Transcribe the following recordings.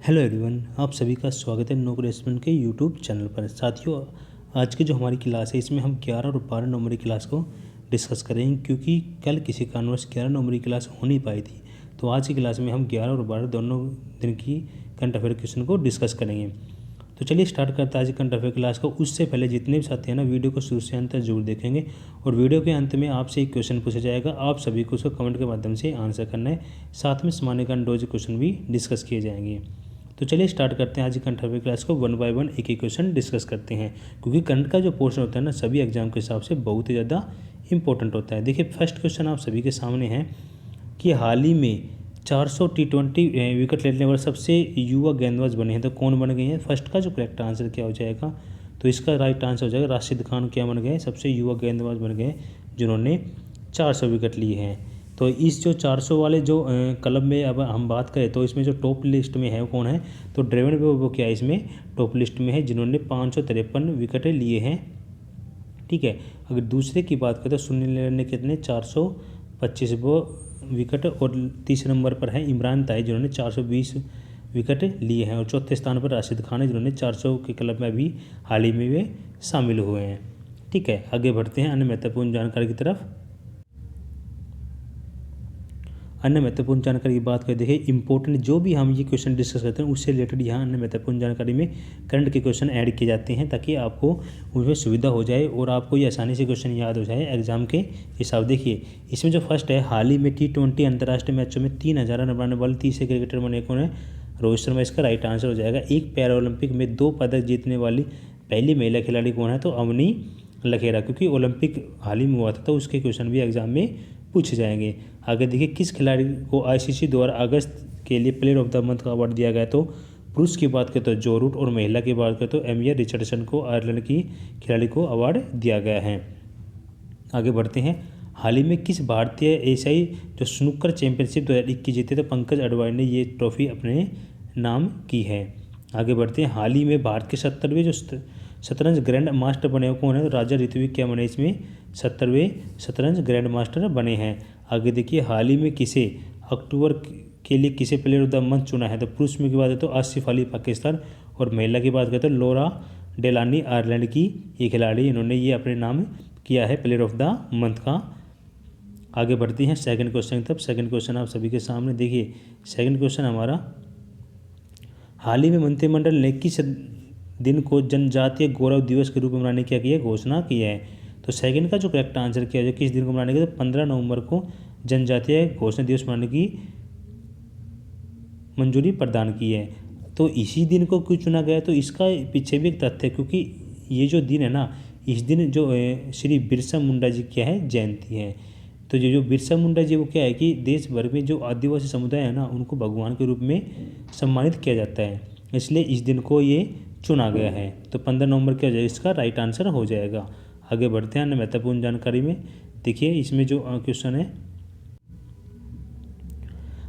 Hello everyone, आप सभी का स्वागत है नौकरी एक्सपर्ट के यूट्यूब चैनल पर। साथियों, आज की जो हमारी क्लास है इसमें हम 11 और 12 नंबर की क्लास को डिस्कस करेंगे, क्योंकि कल किसी कारणवश 11 नंबर की क्लास हो नहीं पाई थी। तो आज की क्लास में हम 11 और 12 दोनों दिन की करंट अफेयर क्वेश्चन को डिस्कस करेंगे। तो चलिए स्टार्ट करते हैं आज करंट अफेयर क्लास को। उससे पहले जितने भी साथी हैं ना, वीडियो को शुरू से अंत तक जरूर देखेंगे और वीडियो के अंत में आपसे एक क्वेश्चन पूछा जाएगा। आप सभी को उसको कमेंट के माध्यम से आंसर करना है। साथ में सामान्यकरण 2 क्वेश्चन भी डिस्कस किए जाएंगे। तो चलिए स्टार्ट करते हैं आज की करंट अफेयर क्लास को। 1 बाय 1 एक एक क्वेश्चन डिस्कस करते हैं, क्योंकि करंट का जो पोर्शन होता है ना, सभी एग्जाम के हिसाब से बहुत ही ज़्यादा इंपॉर्टेंट होता है। देखिए, फर्स्ट क्वेश्चन आप सभी के सामने है कि हाल ही में 400 T20 विकेट लेने वाले सबसे युवा गेंदबाज बने हैं, तो कौन बन गए हैं। फर्स्ट का जो करेक्ट आंसर क्या हो जाएगा, तो इसका राइट आंसर हो जाएगा राशिद खान। क्या बन गए, सबसे युवा गेंदबाज बन गए जिन्होंने 400 विकेट लिए हैं। तो इस जो 400 वाले जो क्लब में अब हम बात करें, तो इसमें जो टॉप लिस्ट में है वो कौन है, तो ड्रेवन वो क्या है इसमें टॉप लिस्ट में है, जिन्होंने 553 विकेटें लिए हैं। ठीक है। अगर दूसरे की बात करें तो सुनील नारायण ने कितने 425 विकेट, और तीसरे नंबर पर है इमरान ताहिर जिन्होंने 420 विकेट लिए हैं, और चौथे स्थान पर राशिद खान है जिन्होंने 400 के क्लब में अभी हाल ही में वे शामिल हुए हैं। ठीक है, आगे बढ़ते हैं अन्य महत्वपूर्ण जानकारी की तरफ। अन्य महत्वपूर्ण जानकारी की बात करें, देखिए इंपॉर्टेंट जो भी हम ये क्वेश्चन डिस्कस करते हैं उससे रिलेटेड यहाँ अन्य महत्वपूर्ण जानकारी में करंट के क्वेश्चन ऐड किए जाते हैं, ताकि आपको उसमें सुविधा हो जाए और आपको ये आसानी से क्वेश्चन याद हो जाए एग्जाम के हिसाब। देखिए, इसमें जो फर्स्ट है, हाल ही में T20 अंतर्राष्ट्रीय मैचों में 3000 रन बनाने वाले तीसरे क्रिकेटर बने कौन है, रोहित शर्मा। इसका राइट आंसर हो जाएगा। एक पैरा ओलंपिक में 2 पदक जीतने वाली पहली महिला खिलाड़ी कौन है, तो अवनी लखेरा, क्योंकि ओलंपिक हाल ही में हुआ था तो उसके क्वेश्चन भी एग्जाम में पूछे जाएंगे। आगे देखिए, किस खिलाड़ी को आईसीसी द्वारा अगस्त के लिए प्लेयर ऑफ द मंथ का अवार्ड दिया गया, तो पुरुष की बात करें तो जो रूट, और महिला की बात करें तो एमिया रिचर्डसन को आयरलैंड की खिलाड़ी को अवार्ड दिया गया है। आगे बढ़ते हैं, हाल ही में किस भारतीय एशियाई जो स्नूकर चैंपियनशिप 2021 जीते, तो पंकज अडवाणी ने ये ट्रॉफी अपने नाम की है। आगे बढ़ते हैं, हाल ही में भारत के 70वें जो शतरंज ग्रैंड मास्टर बने हुए कौन है, तो राजा ऋत्विक क्या बने इसमें 70वें शतरंज ग्रैंड मास्टर बने हैं। आगे देखिए, हाल ही में किसे अक्टूबर के लिए किसे प्लेयर ऑफ द मंथ चुना है, तो पुरुष में की बात है तो आसिफ अली पाकिस्तान, और महिला की बात करते हैं लोरा डेलानी आयरलैंड की ये खिलाड़ी, इन्होंने ये अपने नाम किया है प्लेयर ऑफ द मंथ का। आगे बढ़ती हैं सेकंड क्वेश्चन तब। सेकंड क्वेश्चन आप सभी के सामने देखिए। सेकंड क्वेश्चन हमारा, हाल ही में मंत्रिमंडल ने किस दिन को जनजातीय गौरव दिवस के रूप में मनाने की क्या घोषणा की है, तो सेकंड का जो करेक्ट आंसर किया जाए किस दिन को मनाने के, तो 15 नवंबर को जनजातीय घोषणा दिवस मनाने की मंजूरी प्रदान की है। तो इसी दिन को क्यों चुना गया, तो इसका पीछे भी एक तथ्य है, क्योंकि ये जो दिन है ना, इस दिन जो श्री बिरसा मुंडा जी क्या है जयंती है। तो जो बिरसा मुंडा जी वो क्या है कि देश भर में जो आदिवासी समुदाय है ना, उनको भगवान के रूप में सम्मानित किया जाता है, इसलिए इस दिन को ये चुना गया है। तो 15 नवंबर क्या हो जाएगा, इसका राइट आंसर हो जाएगा। आगे बढ़ते हैं अन्य महत्वपूर्ण जानकारी में। देखिए, इसमें जो क्वेश्चन है,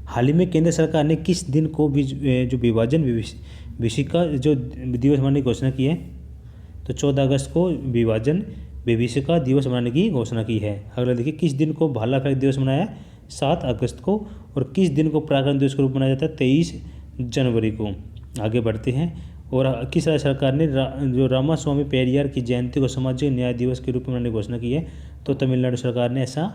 हाल ही में केंद्र सरकार ने किस दिन को जो विभाजन विभीषिका जो दिवस मनाने की घोषणा की है, तो 14 अगस्त को विभाजन विभीषिका दिवस मनाने की घोषणा की है। अगला देखिए, किस दिन को भाला फेंक दिवस मनाया, 7 अगस्त को, और किस दिन को पराक्रम दिवस के रूप में मनाया जाता है, 23 जनवरी को। आगे बढ़ते हैं, और किस राज्य सरकार ने जो रामास्वामी पेरियार की जयंती को सामाजिक न्याय दिवस के रूप में मनाने की घोषणा की है, तो तमिलनाडु सरकार ने ऐसा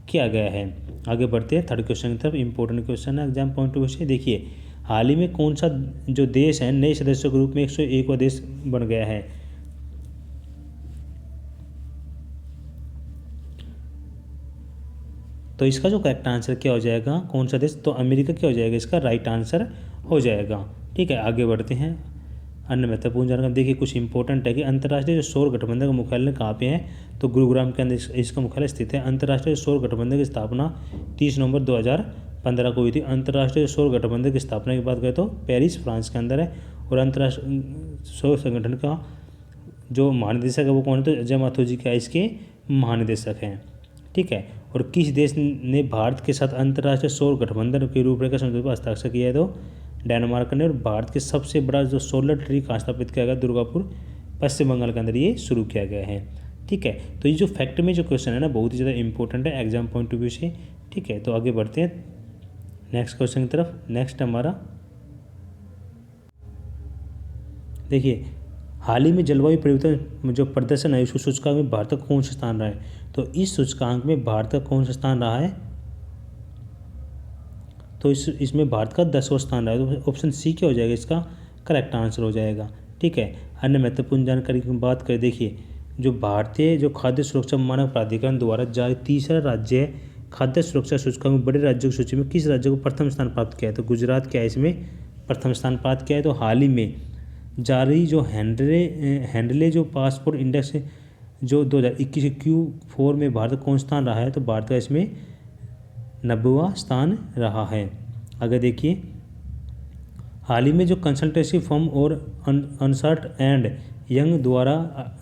किया गया है। आगे बढ़ते हैं थर्ड क्वेश्चन की तरफ। इंपॉर्टेंट क्वेश्चन है एग्जाम पॉइंट ऑफ व्यू से। देखिए, हाल ही में कौन सा जो देश है नए सदस्यों के रूप में 101वां देश बन गया है, तो इसका जो करेक्ट आंसर क्या हो जाएगा, कौन सा देश, तो अमेरिका क्या हो जाएगा, इसका राइट आंसर हो जाएगा। ठीक है, आगे बढ़ते हैं अन्य महत्वपूर्ण जानकारी। देखिए, कुछ इंपॉर्टेंट है कि अंतर्राष्ट्रीय जो सौर गठबंधन का मुख्यालय कहाँ पे है, तो गुरुग्राम के अंदर इसका मुख्यालय स्थित है। अंतर्राष्ट्रीय सौर गठबंधन की स्थापना 30 नवंबर 2015 को हुई थी। अंतर्राष्ट्रीय सौर गठबंधन की स्थापना की बात करें तो पेरिस फ्रांस के अंदर है, और अंतर्राष्ट्रीय सौर संगठन का जो महानिदेशक है वो कौन है, तो अजय माथुर जी क्या इसके महानिदेशक हैं। ठीक है, और किस देश ने भारत के साथ अंतर्राष्ट्रीय सौर गठबंधन के रूपरेखा समझौते पर हस्ताक्षर किया है, तो डेनमार्क ने। और भारत के सबसे बड़ा जो सोलर ट्री कहाँ स्थापित किया गया, दुर्गापुर पश्चिम बंगाल के अंदर ये शुरू किया गया है। ठीक है, तो ये जो फैक्ट में जो क्वेश्चन है ना, बहुत ही ज़्यादा इंपॉर्टेंट है एग्जाम पॉइंट ऑफ व्यू से। ठीक है, तो आगे बढ़ते हैं नेक्स्ट क्वेश्चन की तरफ। नेक्स्ट हमारा देखिए हाल ही में जलवायु परिवर्तन जो प्रदर्शन है उसको सूचकांक में भारत का कौन सा स्थान रहा है, तो इस सूचकांक में भारत का कौन सा स्थान रहा है, तो इसमें भारत का 10वां स्थान रहा है। तो ऑप्शन सी क्या हो जाएगा, इसका करेक्ट आंसर हो जाएगा। ठीक है, अन्य महत्वपूर्ण जानकारी की बात करें, देखिए जो भारतीय जो खाद्य सुरक्षा मानक प्राधिकरण द्वारा जारी तीसरा राज्य है खाद्य सुरक्षा सूचकांक में बड़े राज्यों की सूची में किस राज्य को प्रथम स्थान प्राप्त किया है, तो गुजरात क्या है इसमें प्रथम स्थान प्राप्त किया है। तो हाल ही में जारी जो हैंडले जो पासपोर्ट इंडेक्स जो 2021 Q4 में भारत कौन स्थान रहा है, तो भारत का इसमें 90वां स्थान रहा है। अगर देखिए हाल ही में जो कंसल्टेंसी फर्म और अनसर्ट एंड यंग द्वारा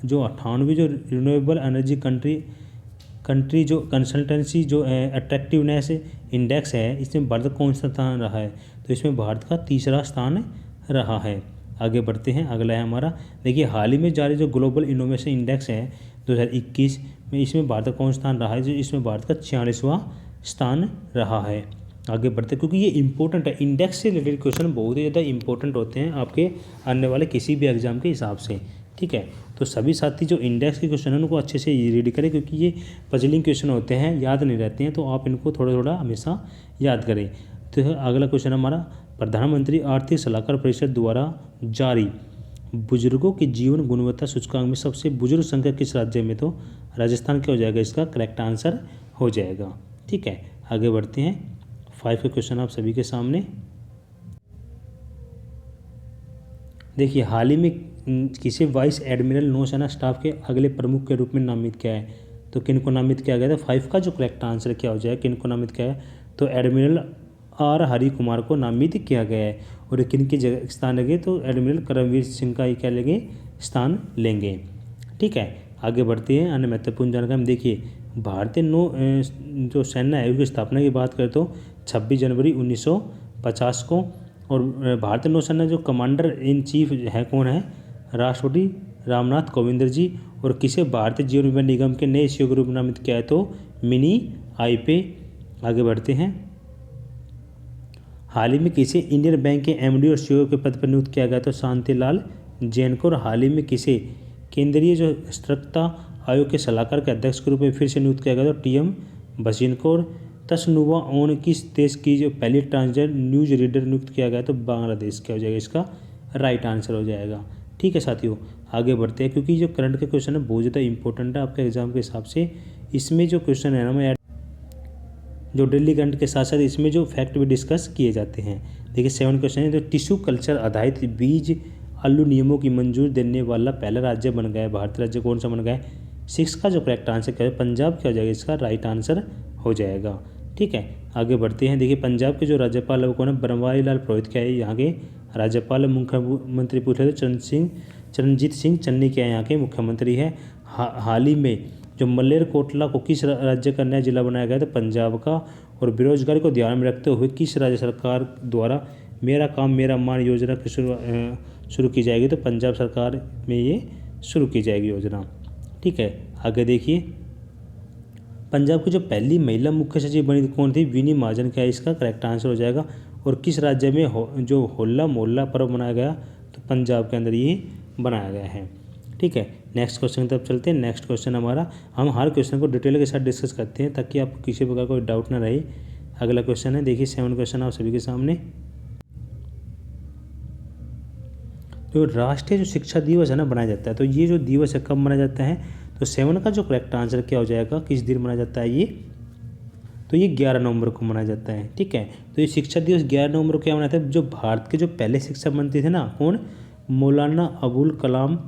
जो 98 जो रिन्यूएबल एनर्जी कंट्री जो कंसल्टेंसी जो अट्रैक्टिवनेस इंडेक्स है, इसमें भारत कौन सा स्थान रहा है, तो इसमें भारत का तीसरा स्थान रहा है। आगे बढ़ते हैं, अगला है हमारा, देखिए हाल ही में जारी जो ग्लोबल इनोवेशन इंडेक्स है 2021 में, इसमें भारत का कौन स्थान रहा है, जो इसमें भारत का 46वां स्थान रहा है। आगे बढ़ते, क्योंकि ये इंपॉर्टेंट है, इंडेक्स से रिलेटेड क्वेश्चन बहुत ही ज़्यादा इंपॉर्टेंट होते हैं आपके आने वाले किसी भी एग्जाम के हिसाब से। ठीक है, तो सभी साथी जो इंडेक्स के क्वेश्चन हैं उनको अच्छे से रीड करें, क्योंकि ये पजलिंग क्वेश्चन होते हैं, याद नहीं रहते हैं, तो आप इनको थोड़ा थोड़ा हमेशा याद करें। तो अगला क्वेश्चन हमारा, प्रधानमंत्री आर्थिक सलाहकार परिषद द्वारा जारी बुजुर्गों की जीवन गुणवत्ता सूचकांक में सबसे बुजुर्ग संख्या किस राज्य में, तो राजस्थान क्या हो जाएगा, इसका करेक्ट आंसर हो जाएगा। ठीक है, आगे बढ़ते हैं, 5 के क्वेश्चन आप सभी के सामने। देखिए हाल ही में किसे वाइस एडमिरल नौसेना स्टाफ के अगले प्रमुख के रूप में नामित किया है, तो किन को नामित किया गया था, 5 का जो करेक्ट आंसर क्या हो जाएगा, किन को नामित किया है, तो एडमिरल आर हरि कुमार को नामित किया गया है। और किन के जगह स्थान लेंगे, तो एडमिरल करमवीर सिंह का ही क्या लेंगे, स्थान लेंगे। ठीक है, आगे बढ़ते हैं, अन्य महत्वपूर्ण जानकारी देखिए भारतीय नौ जो सेना है उसकी स्थापना की बात करें तो 26 जनवरी 1950 को, और भारतीय नौसेना जो कमांडर इन चीफ है कौन है, राष्ट्रपति रामनाथ कोविंद जी। और किसे भारतीय जीवन बीमा निगम के नए सीईओ के रूप में नामित किया है, तो मिनी आईपे। आगे बढ़ते हैं, हाल ही में किसे इंडियन बैंक के एमडी और सीईओ के पद पर नियुक्त किया गया, तो शांतिलाल जैन को। और हाल ही में किसे केंद्रीय जो सतर्कता आयोग के सलाहकार के अध्यक्ष के रूप में फिर से नियुक्त किया गया, तो टीएम भसीन को। और तसनुवा ओन किस देश की जो पहली ट्रांसजेंडर न्यूज रीडर नियुक्त किया गया, तो बांग्लादेश क्या हो जाएगा, इसका राइट आंसर हो जाएगा। ठीक है साथियों, आगे बढ़ते हैं, क्योंकि जो करंट के क्वेश्चन है बहुत ज़्यादा इंपॉर्टेंट है आपके एग्जाम के हिसाब से। इसमें जो क्वेश्चन है ना, मैं जो डेली करंट के साथ साथ इसमें जो फैक्ट भी डिस्कस किए जाते हैं। देखिए 7 क्वेश्चन है, तो टिश्यू कल्चर आधारित बीज आलू नियमों की मंजूरी देने वाला पहला राज्य बन गया है, भारतीय राज्य कौन सा बन गया है, 6 का जो करेक्ट आंसर क्या है, पंजाब क्या हो जाएगा, इसका राइट आंसर हो जाएगा। ठीक है, आगे बढ़ते हैं, देखिए पंजाब के जो राज्यपाल है वो कौन है, बनवारी लाल पुरोहित क्या है यहाँ के राज्यपाल। मुख्यमंत्री पूछे तो चरणजीत सिंह चन्नी क्या है यहाँ के मुख्यमंत्री है। हाल ही में जो मलेरकोटला को किस राज्य का नया जिला बनाया गया था, पंजाब का। और बेरोजगारी को ध्यान में रखते हुए किस राज्य सरकार द्वारा मेरा काम मेरा मान योजना की शुरू की जाएगी, तो पंजाब सरकार में ये शुरू की जाएगी योजना। ठीक है, आगे देखिए, पंजाब की जो पहली महिला मुख्य सचिव बनी कौन थी, विनी महाजन क्या है, इसका करेक्ट आंसर हो जाएगा। और किस राज्य में जो होला मोहल्ला पर्व मनाया गया, तो पंजाब के अंदर ये बनाया गया है। ठीक है, नेक्स्ट क्वेश्चन की तरफ चलते हैं। नेक्स्ट क्वेश्चन हमारा, हम हर क्वेश्चन को डिटेल के साथ डिस्कस करते हैं ताकि आपको किसी प्रकार कोई डाउट ना रहे। अगला क्वेश्चन है, देखिए 7 क्वेश्चन आप सभी के सामने। जो राष्ट्रीय जो शिक्षा दिवस है ना बनाया जाता है, तो ये जो दिवस है कब मनाया जाता है, तो 7 का जो करेक्ट आंसर क्या हो जाएगा, किस दिन मनाया जाता है ये, तो ये 11 नवंबर को मनाया जाता है। ठीक है, तो ये शिक्षा दिवस 11 नवंबर को क्या मनाते हैं, जो भारत के जो पहले शिक्षा मंत्री थे ना, कौन, मौलाना अबुल कलाम।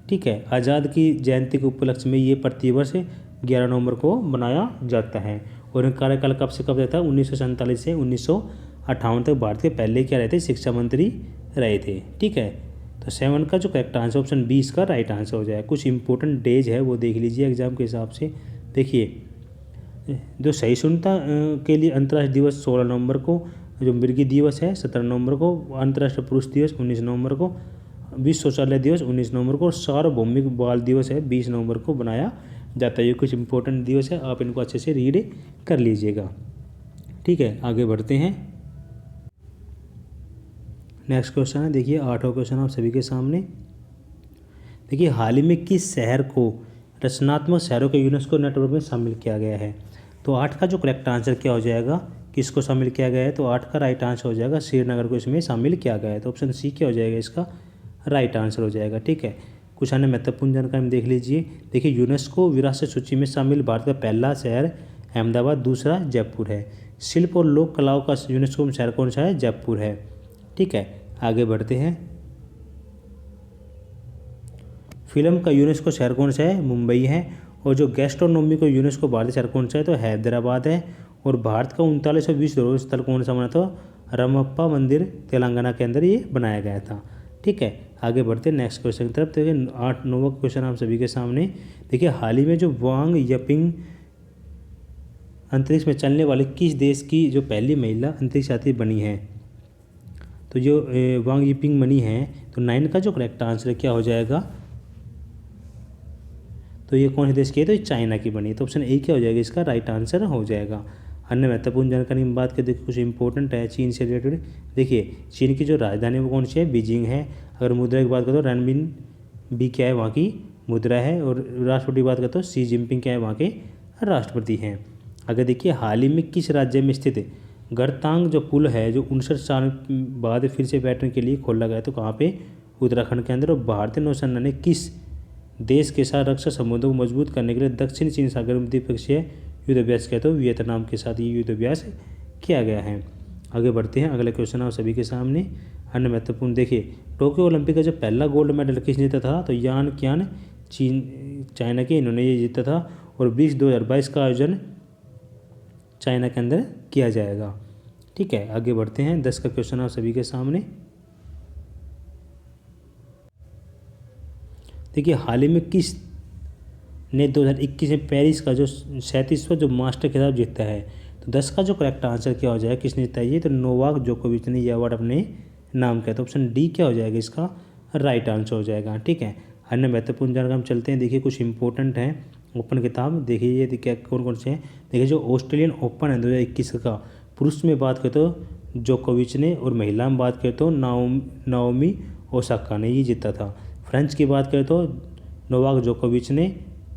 ठीक है, आज़ाद की जयंती के उपलक्ष्य में ये प्रतिवर्ष 11 नवंबर को मनाया जाता है। और इनका कार्यकाल कब से कब रहता है, 1947 से 1958 तक भारत के पहले क्या रहते, शिक्षा मंत्री रहे थे। ठीक है, तो 7 का जो करेक्ट आंसर ऑप्शन 20 का राइट आंसर हो जाएगा। कुछ इंपॉर्टेंट डेज है वो देख लीजिए एग्जाम के हिसाब से। देखिए जो सहिष्णुता के लिए अंतर्राष्ट्रीय दिवस 16 नवंबर को, जो मृगी दिवस है 17 नवंबर को, अंतर्राष्ट्रीय पुरुष दिवस 19 नवंबर को, विश्व शौचालय दिवस 19 नवंबर को, और सार्वभौमिक बाल दिवस है 20 नवंबर को बनाया जाता है। ये कुछ इंपॉर्टेंट दिवस है, आप इनको अच्छे से रीड कर लीजिएगा। ठीक है, आगे बढ़ते हैं। नेक्स्ट क्वेश्चन है, देखिए 8वां क्वेश्चन आप सभी के सामने। देखिए हाल ही में किस शहर को रचनात्मक शहरों के यूनेस्को नेटवर्क में शामिल किया गया है? तो 8 का जो करेक्ट आंसर क्या हो जाएगा, किसको शामिल किया गया है? तो 8 का राइट आंसर हो जाएगा श्रीनगर को इसमें शामिल किया गया है। तो ऑप्शन सी क्या हो जाएगा, इसका राइट आंसर हो जाएगा। ठीक है, कुछ अन्य महत्वपूर्ण जानकारी में देख लीजिए। देखिए यूनेस्को विरासत सूची में शामिल भारत का पहला शहर अहमदाबाद, दूसरा जयपुर है। शिल्प और लोक कलाओं का यूनेस्को में शहर कौन सा है? जयपुर है। ठीक है, आगे बढ़ते हैं। फिल्म का यूनेस्को शहर कौन सा है? मुंबई है। और जो गैस्ट्रोनोमी को यूनेस्को भारतीय शहर कौन सा है? तो हैदराबाद है। और भारत का 3920 धरोहर स्थल कौन सा बना था? रमप्पा मंदिर तेलंगाना के अंदर ये बनाया गया था। ठीक है, आगे बढ़ते हैं नेक्स्ट क्वेश्चन की तरफ। देखिए 9वां क्वेश्चन आप सभी के सामने। देखिए हाल ही में जो वांग यपिंग अंतरिक्ष में चलने वाले किस देश की जो पहली महिला अंतरिक्ष यात्री बनी है? तो जो वांग यपिंग बनी है, तो 9 का जो करेक्ट आंसर क्या हो जाएगा? तो ये कौन से देश की है? तो ये चाइना की बनी है। तो ऑप्शन ए क्या हो जाएगा, इसका राइट आंसर हो जाएगा। अन्य महत्वपूर्ण जानकारी में बात करें, देखिए कुछ इंपॉर्टेंट है चीन से रिलेटेड। देखिए चीन की जो राजधानी है वो कौन सी है? बीजिंग है। अगर मुद्रा की बात करें तो रनबिन बी क्या है, वहाँ की मुद्रा है। और राष्ट्रपति की बात करें तो शी जिनपिंग क्या है, वहाँ के राष्ट्रपति हैं। अगर देखिए हाल ही में किस राज्य में स्थित गरतांग जो पुल है, जो 59 साल बाद फिर से बैठने के लिए खोला गया, तो कहाँ पे? उत्तराखंड के अंदर। और भारतीय नौसेना ने किस देश के साथ रक्षा संबंधों को मजबूत करने के लिए दक्षिण चीन सागर में द्विपक्षीय युद्ध अभ्यास किया? तो वियतनाम के साथ ये युद्ध अभ्यास किया गया है। आगे बढ़ते हैं, अगला क्वेश्चन आप सभी के सामने। अन्य महत्वपूर्ण देखिए, टोक्यो ओलंपिक का जो पहला गोल्ड मेडल किसने जीता था? तो यान क्यान चाइना के, इन्होंने ये जीता था। और 2022 का आयोजन चाइना के अंदर किया जाएगा। ठीक है, आगे बढ़ते हैं। 10 का क्वेश्चन आप सभी के सामने। देखिए हाल ही में किस ने 2021 में पेरिस का जो 37वां जो मास्टर खिताब जीता है? तो 10 का जो करेक्ट आंसर क्या हो जाएगा, किसने जीता ये? तो नोवाक जोकोविच ने यह अवार्ड अपने नाम किया। तो ऑप्शन डी क्या हो जाएगा, इसका राइट आंसर हो जाएगा। ठीक है, अन्य महत्वपूर्ण जानकारी हम चलते हैं। देखिए कुछ इंपॉर्टेंट हैं ओपन किताब, देखिए ये क्या कौन कौन से हैं। देखिए जो ऑस्ट्रेलियन ओपन है 2021 का, पुरुष में बात करें तो जोकोविच ने, और महिला में बात करें तो नाओमी ओसाका ने ये जीता था। फ्रेंच की बात करें तो नोवाक जोकोविच ने।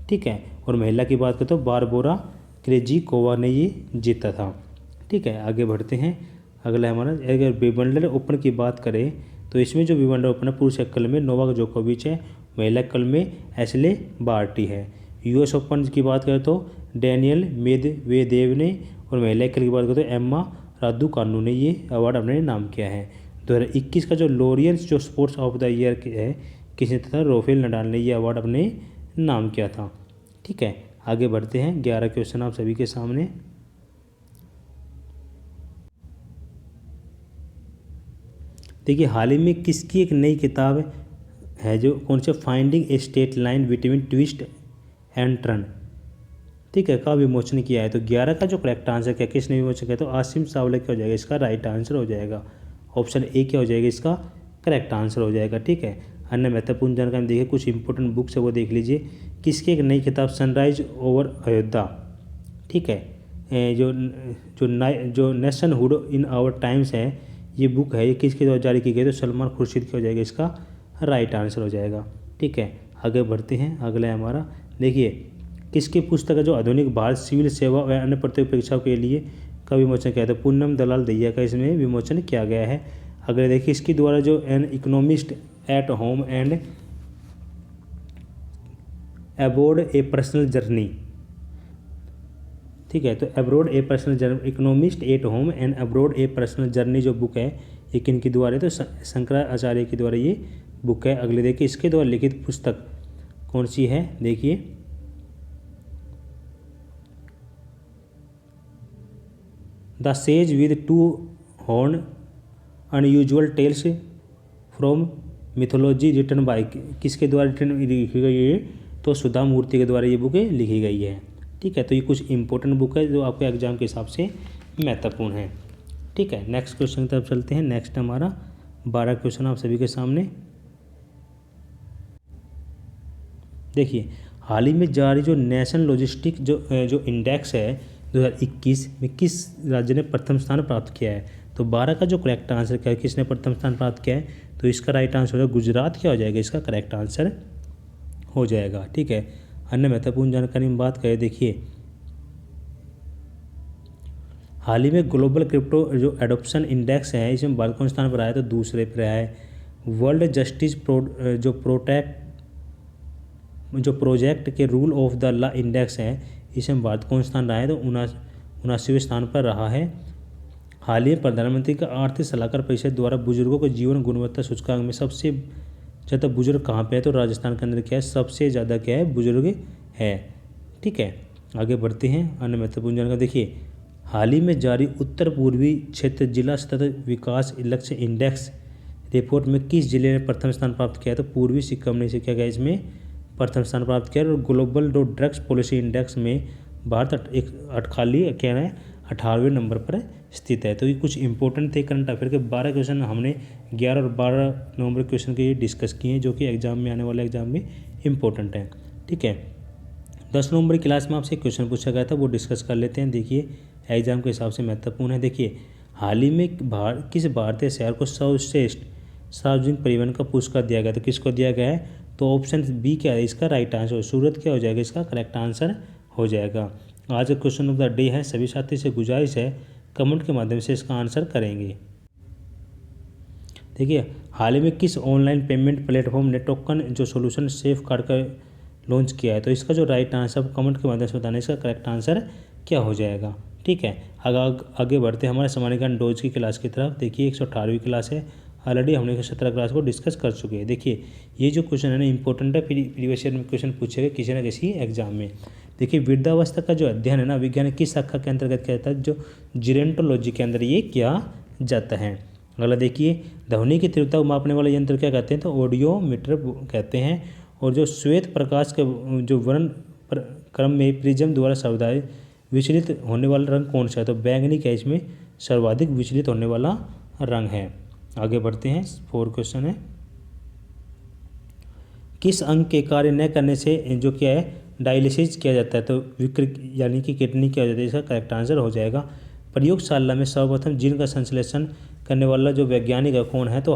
ठीक है, और महिला की बात करें तो बारबोरा क्रेजिकोवा ने ये जीता था। ठीक है, आगे बढ़ते हैं। अगला हमारा, अगर विंबलडन ओपन की बात करें तो इसमें जो विंबलडन ओपन है पुरुष एकल में नोवाक जोकोविच है, महिला एकल में एशले बार्टी है। यूएस ओपन की बात करें तो डैनियल मेदवेदेव ने, और महिला एकल की बात करें तो एम्मा रादुकानु ने ये अवार्ड अपने नाम किया है। 2021 का जो लोरियंस जो स्पोर्ट्स ऑफ द ईयर है किसने था? राफेल नडाल ने ये अवार्ड अपने नाम किया था। ठीक है, आगे बढ़ते हैं। 11 क्वेश्चन आप सभी के सामने। देखिए हाल ही में किसकी एक नई किताब है, जो कौन से? Finding a straight line between twist and turn, ठीक है, का विमोचन किया है। तो 11 का जो करेक्ट आंसर क्या, किसने विमोचन किया? तो आसिम सावले क्या हो जाएगा, इसका राइट आंसर हो जाएगा। ऑप्शन ए क्या हो जाएगा, इसका करेक्ट आंसर हो जाएगा। ठीक है, अन्य महत्वपूर्ण जानकारी देखिए कुछ इंपॉर्टेंट बुक्स है वो देख लीजिए। किसकी एक नई किताब सनराइज ओवर अयोध्या, ठीक है, जो नेशनहुड इन आवर टाइम्स है, ये बुक है, ये किसके द्वारा जारी की गई? तो सलमान खुर्शीद क्या हो जाएगा, इसका राइट आंसर हो जाएगा। ठीक है, आगे बढ़ते हैं। अगला है हमारा, देखिए किसकी पुस्तक है जो आधुनिक भारत सिविल सेवा व अन्य प्रतियोगी परीक्षाओं के लिए का विमोचन किया था? पूनम दलाल दहिया का इसमें विमोचन किया गया है। अगर देखिए इसके द्वारा जो an economist at home and abroad a personal journey, ठीक है, तो abroad a personal economist at home and abroad a personal journey जो बुक है ये किनके द्वारा है? तो शंकराचार्य के द्वारा ये बुक है। अगले देखिए इसके द्वारा लिखित पुस्तक कौन सी है? देखिए the sage with two horn unusual tales from mythology written by, किसके द्वारा लिखी गई है? तो सुधा मूर्ति के द्वारा ये बुक लिखी गई है। ठीक है, तो ये कुछ इंपॉर्टेंट बुक है जो आपके एग्जाम के हिसाब से महत्वपूर्ण है। ठीक है, नेक्स्ट क्वेश्चन की तरफ चलते हैं। नेक्स्ट हमारा 12 क्वेश्चन आप सभी के सामने। देखिए हाल ही में जारी जो नेशनल लॉजिस्टिक जो इंडेक्स है 2021 में किस राज्य ने प्रथम स्थान प्राप्त किया है? तो 12 का जो करेक्ट आंसर क्या है, किसने प्रथम स्थान प्राप्त किया है, तो इसका राइट आंसर हो जाएगा गुजरात क्या हो जाएगा, इसका करेक्ट आंसर हो जाएगा। ठीक है, अन्य महत्वपूर्ण जानकारी में बात करें, देखिए हाल ही में ग्लोबल क्रिप्टो जो एडोप्शन इंडेक्स है इसमें भारत कौन स्थान पर आया, तो दूसरे पर आया है। वर्ल्ड जस्टिस जो प्रोजेक्ट के rule of the law index है इसमें भारत कौन स्थान रहा है, तो 79वें स्थान पर रहा है। हाल ही में प्रधानमंत्री का आर्थिक सलाहकार परिषद द्वारा बुजुर्गों को जीवन गुणवत्ता सूचकांक में सबसे ज़्यादा बुजुर्ग कहाँ पे है, तो राजस्थान के अंदर क्या है, सबसे ज़्यादा क्या है, बुजुर्ग है। ठीक है, आगे बढ़ते हैं। अन्य महत्वपूर्ण जानकारी देखिए, हाल ही में जारी उत्तर पूर्वी क्षेत्र जिला स्तर विकास लक्ष्य इंडेक्स रिपोर्ट में किस जिले ने प्रथम स्थान प्राप्त किया है, तो पूर्वी सिक्किम ने इसे क्या गया, इसमें प्रथम स्थान प्राप्त किया। और ग्लोबल ड्रग्स पॉलिसी इंडेक्स में भारत एक खाली क्या है, 18वें नंबर पर स्थित है। तो ये कुछ इंपॉर्टेंट थे करंट अफेयर के 12 क्वेश्चन हमने 11 और 12 नवंबर क्वेश्चन के डिस्कस किए हैं, जो कि एग्जाम में आने वाले एग्जाम में इंपॉर्टेंट है। ठीक है, 10 नवंबर की क्लास में आपसे क्वेश्चन पूछा गया था, वो डिस्कस कर लेते हैं। देखिए एग्जाम के हिसाब से महत्वपूर्ण है। देखिए हाल ही में किस भारतीय शहर को सर्वश्रेष्ठ सार्वजनिक परिवहन का पुरस्कार दिया गया, तो किसको दिया गया है, तो ऑप्शन बी क्या है, इसका राइट आंसर सूरत क्या हो जाएगा, इसका करेक्ट आंसर हो जाएगा। आज का क्वेश्चन ऑफ द डे है, सभी साथी से गुजारिश है कमेंट के माध्यम से इसका आंसर करेंगे। देखिए हाल ही में किस ऑनलाइन पेमेंट प्लेटफॉर्म ने टोकन जो सोल्यूशन सेफ कार्ड का लॉन्च किया है, तो इसका जो राइट आंसर कमेंट के माध्यम से बताना, इसका करेक्ट आंसर क्या हो जाएगा। ठीक है, आगे बढ़ते हैं हमारे सामान्य ज्ञान डोज की क्लास की तरफ। देखिए 118वीं क्लास है, ऑलरेडी हमने 117 क्लास को डिस्कस कर चुके हैं। देखिए ये जो क्वेश्चन है ना इंपॉर्टेंट है, प्रीवियस ईयर में क्वेश्चन पूछे गए किसी न किसी एग्जाम में। देखिए वृद्धावस्था का जो अध्ययन है ना विज्ञान किस शाखा के अंतर्गत किया जाता है, जो जीरेंटोलॉजी के अंदर ये किया जाता है। अगला देखिए, ध्वनि की तीव्रता को मापने वाले यंत्र क्या कहते हैं, तो ऑडियोमीटर कहते हैं। और जो श्वेत प्रकाश के जो वर्ण क्रम में प्रिज्म द्वारा सर्वाधिक विचलित होने वाला रंग कौन सा है, तो बैंगनी क्या इसमें सर्वाधिक विचलित होने वाला रंग है। आगे बढ़ते हैं, 4 क्वेश्चन है, किस अंग के कार्य न करने से जो क्या है डायलिसिस किया जाता है, तो विकृत यानी कि किडनी क्या हो जाता है, इसका करेक्ट आंसर हो जाएगा। प्रयोगशाला में सर्वप्रथम जीन का संश्लेषण करने वाला जो वैज्ञानिक है कौन है, तो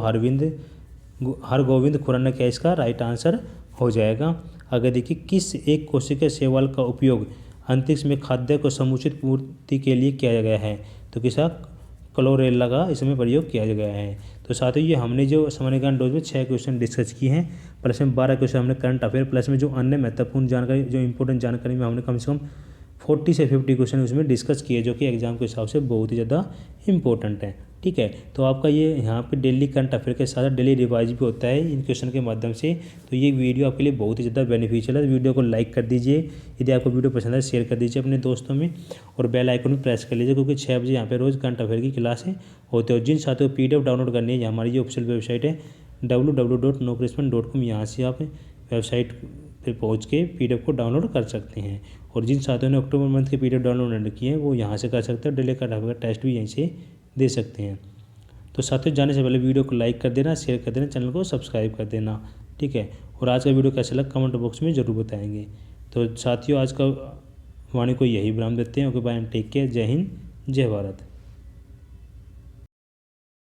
हरगोविंद खुराना क्या इसका राइट आंसर हो जाएगा। आगे देखिए, किस एक कोशिकीय शैवाल का उपयोग अंतरिक्ष में खाद्य को समुचित पूर्ति के लिए किया गया है, तो किसका क्लोरेला का इसमें प्रयोग किया गया है। तो साथ ही ये हमने जो सामान्य ज्ञान डोज में 6 क्वेश्चन डिस्कस किए हैं, प्लस में 12 क्वेश्चन हमने करंट अफेयर, प्लस में जो अन्य महत्वपूर्ण जानकारी जो इंपॉर्टेंट जानकारी में हमने कम से कम 40 से 50 क्वेश्चन उसमें डिस्कस किए, जो कि एग्जाम के हिसाब से बहुत ही ज़्यादा इंपॉर्टेंट है। ठीक है, तो आपका ये यहाँ पे डेली करंट अफेयर के साथ डेली रिवाइज भी होता है इन क्वेश्चन के माध्यम से। तो ये वीडियो आपके लिए बहुत ही ज़्यादा बेनिफिशियल है। वीडियो को लाइक कर दीजिए, यदि आपको वीडियो पसंद है शेयर कर दीजिए अपने दोस्तों में, और बेल आइकन भी प्रेस कर लीजिए, क्योंकि 6 बजे यहाँ पे रोज़ करंट अफेयर की क्लासें होते हैं। जिन साथियों को PDF डाउनलोड करनी है, हमारी जो ऑफिशियल वेबसाइट है www.nocrispan.com, यहाँ से आप वेबसाइट पर पहुँच के PDF को डाउनलोड कर सकते हैं। और जिन साथियों ने अक्टूबर मंथ के PDF डाउनलोड किए हैं वो यहाँ से कर सकते हैं, डेली करंट अफेयर का टेस्ट भी यहीं से दे सकते हैं। तो साथियों जाने से पहले वीडियो को लाइक कर देना, शेयर कर देना, चैनल को सब्सक्राइब कर देना। ठीक है, और आज का वीडियो कैसा लगा कमेंट बॉक्स में ज़रूर बताएंगे। तो साथियों आज का वाणी को यही विराम देते हैं। Okay bye and take care. Jai Hind, जय भारत।